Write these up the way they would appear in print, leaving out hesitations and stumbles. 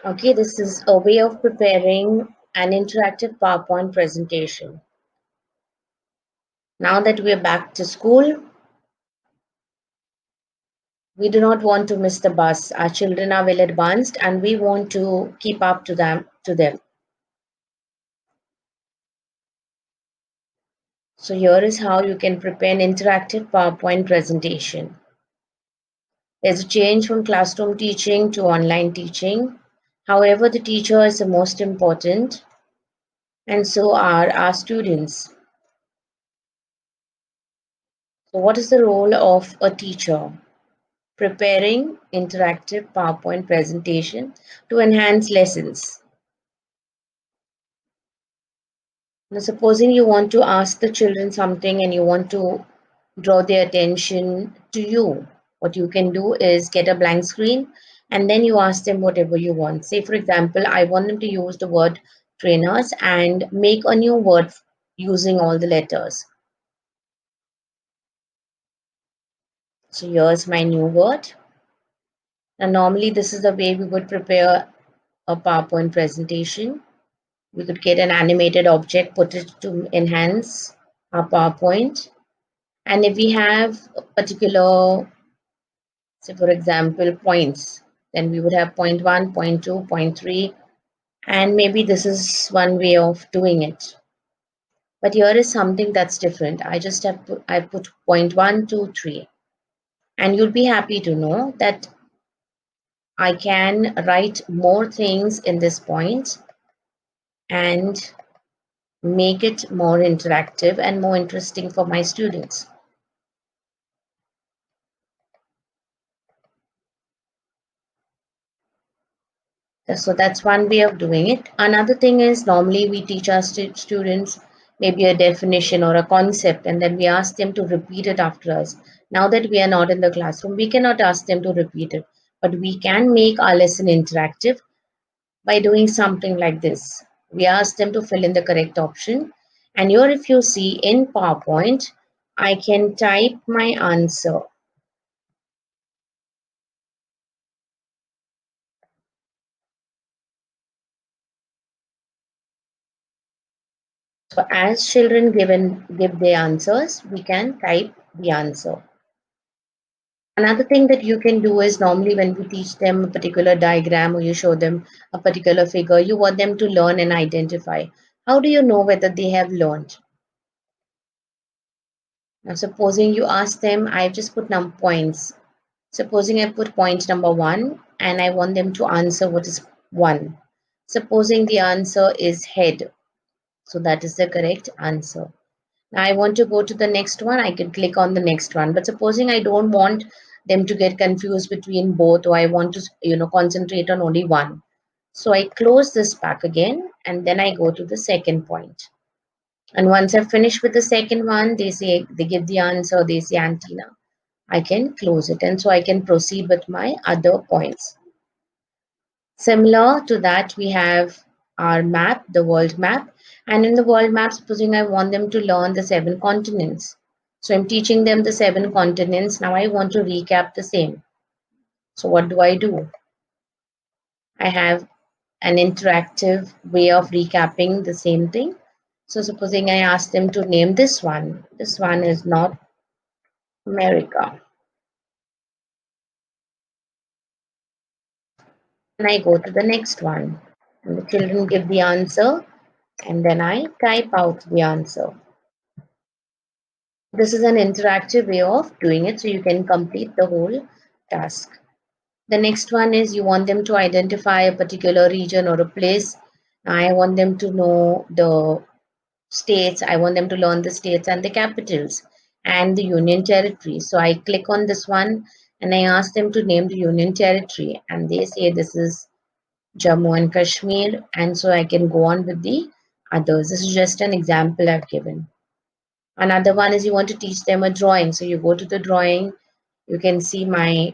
Okay, this is a way of preparing an interactive PowerPoint presentation. Now that we're back to school, we do not want to miss the bus. Our children are well advanced and we want to keep up to them. So here is how you can prepare an interactive PowerPoint presentation. There's a change from classroom teaching to online teaching. However, the teacher is the most important, and so are our students. So, what is the role of a teacher? Preparing interactive PowerPoint presentation to enhance lessons. Now, supposing you want to ask the children something and you want to draw their attention to you, what you can do is get a blank screen and then you ask them whatever you want. Say, for example, I want them to use the word trainers and make a new word using all the letters. So, here's my new word. Now, normally, this is the way we would prepare a PowerPoint presentation. We could get an animated object, put it to enhance our PowerPoint. And if we have a particular, say for example, points, then we would have point 1, point 2, point 3, and maybe this is one way of doing it. But here is something that's different. I put point 1, 2, 3, and you'll be happy to know that I can write more things in this point and make it more interactive and more interesting for my students. So that's one way of doing it. Another thing is normally we teach our students maybe a definition or a concept and then we ask them to repeat it after us. Now that we are not in the classroom, we cannot ask them to repeat it, but we can make our lesson interactive by doing something like this. We ask them to fill in the correct option. And here, if you see in PowerPoint, I can type my answer. So as children give their answers, we can type the answer. Another thing that you can do is normally when we teach them a particular diagram or you show them a particular figure, you want them to learn and identify. How do you know whether they have learned? Now, supposing you ask them, I've just put points. Supposing I put point number 1 and I want them to answer what is 1. Supposing the answer is head. So that is the correct answer. Now I want to go to the next one, I can click on the next one. But supposing I don't want them to get confused between both or I want to, concentrate on only one. So I close this back again and then I go to the second point. And once I've finished with the second one, they give the answer, they say antenna. I can close it and so I can proceed with my other points. Similar to that, we have our map, the world map. And in the world map, supposing I want them to learn the 7 continents. So I'm teaching them the 7 continents. Now I want to recap the same. So what do? I have an interactive way of recapping the same thing. So supposing I ask them to name this one. This one is North America. And I go to the next one. And the children give the answer and then I type out the answer. This is an interactive way of doing it so you can complete the whole task. The next one is you want them to identify a particular region or a place. I want them to know the states. I want them to learn the states and the capitals and the union territory. So I click on this one and I ask them to name the union territory and they say this is Jammu and Kashmir, and so I can go on with the others. This is just an example I've given. Another one is you want to teach them a drawing. So you go to the drawing, you can see my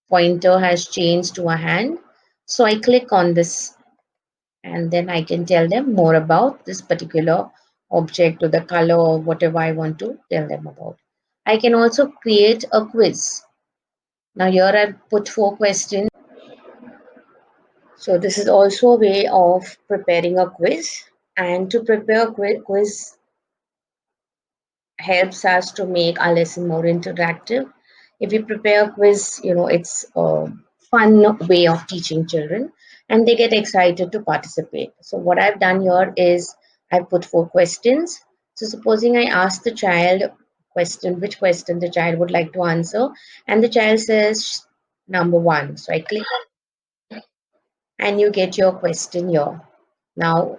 pointer has changed to a hand. So I click on this and then I can tell them more about this particular object or the color or whatever I want to tell them about. I can also create a quiz. Now here I've put 4 questions. So this is also a way of preparing a quiz. And to prepare a quiz helps us to make our lesson more interactive. If we prepare a quiz, it's a fun way of teaching children and they get excited to participate. So what I've done here is I put four questions. So supposing I ask the child which question the child would like to answer, and the child says number one. So I click and you get your question here. Now,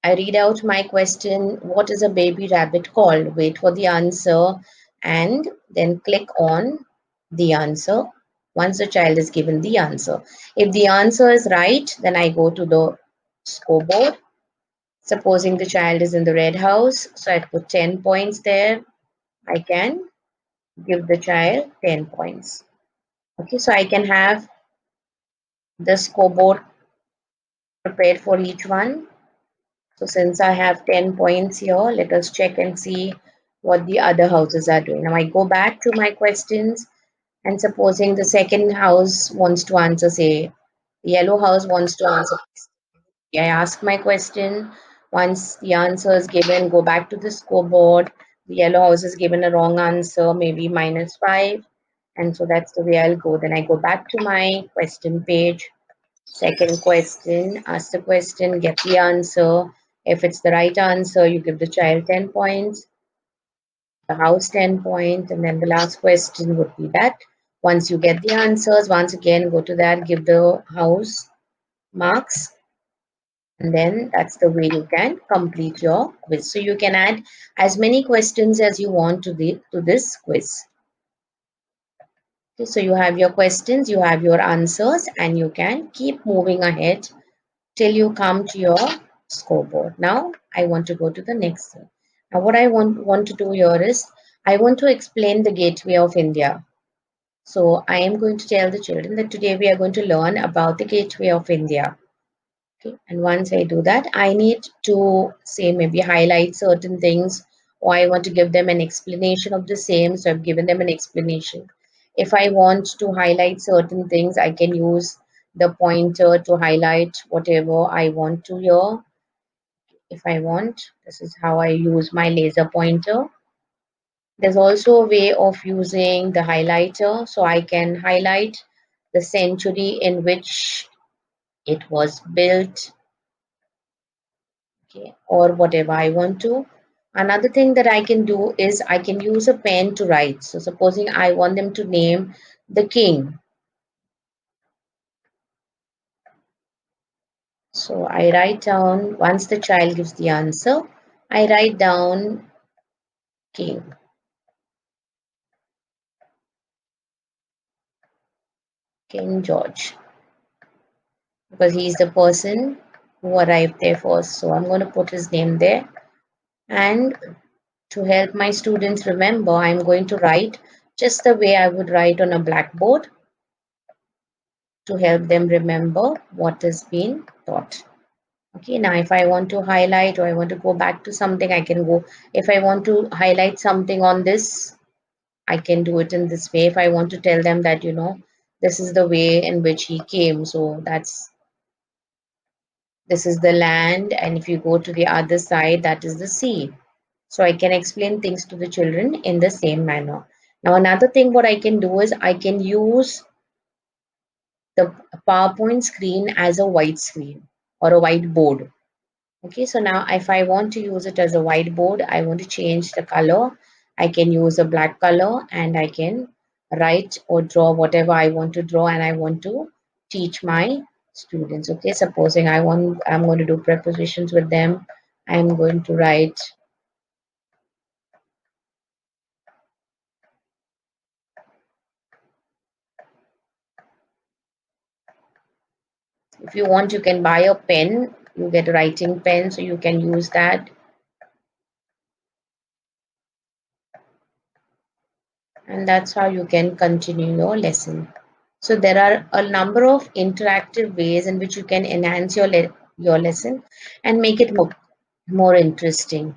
I read out my question. What is a baby rabbit called? Wait for the answer and then click on the answer once the child is given the answer. If the answer is right, then I go to the scoreboard. Supposing the child is in the red house, so I put 10 points there. I can give the child 10 points. Okay, so I can have the scoreboard prepared for each one. So since I have 10 points here, let us check and see what the other houses are doing. Now I go back to my questions and supposing the second house wants to answer, say, the yellow house wants to answer. I ask my question. Once the answer is given, go back to the scoreboard. The yellow house is given a wrong answer, maybe -5. And so that's the way I'll go. Then I go back to my question page. Second question, ask the question, get the answer. If it's the right answer, you give the child 10 points, the house 10 points, and then the last question would be that. Once you get the answers, once again, go to that, give the house marks, and then that's the way you can complete your quiz. So you can add as many questions as you want to this quiz. Okay, so you have your questions, you have your answers, and you can keep moving ahead till you come to your scoreboard. Now I want to go to the next thing. Now what I want to do here is I want to explain the gateway of India. So I am going to tell the children that today we are going to learn about the gateway of India. Okay. And once I do that, I need to say maybe highlight certain things or I want to give them an explanation of the same. So I've given them an explanation. If I want to highlight certain things, I can use the pointer to highlight whatever I want to here. If I want, this is how I use my laser pointer. There's also a way of using the highlighter. So I can highlight the century in which it was built, okay, or whatever I want to. Another thing that I can do is I can use a pen to write. So supposing I want them to name the king. So I write down, once the child gives the answer, I write down king, King George, because he's the person who arrived there first. So I'm going to put his name there. And to help my students remember, I'm going to write just the way I would write on a blackboard to help them remember what is being taught. Okay, now if I want to highlight or I want to go back to something, I can go. If I want to highlight something on this, I can do it in this way. If I want to tell them that, this is the way in which he came. So this is the land, and if you go to the other side, that is the sea. So I can explain things to the children in the same manner. Now, another thing what I can do is I can use the PowerPoint screen as a white screen or a whiteboard. Okay, so now if I want to use it as a whiteboard, I want to change the color. I can use a black color and I can write or draw whatever I want to draw and I want to teach my students. Okay, supposing I'm going to do prepositions with them. I'm going to write, if you want, you can buy a pen. You get a writing pen, so you can use that. And that's how you can continue your lesson. So there are a number of interactive ways in which you can enhance your lesson and make it more interesting.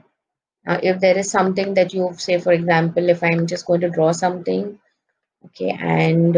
If there is something that you say, for example, if I'm just going to draw something, okay, and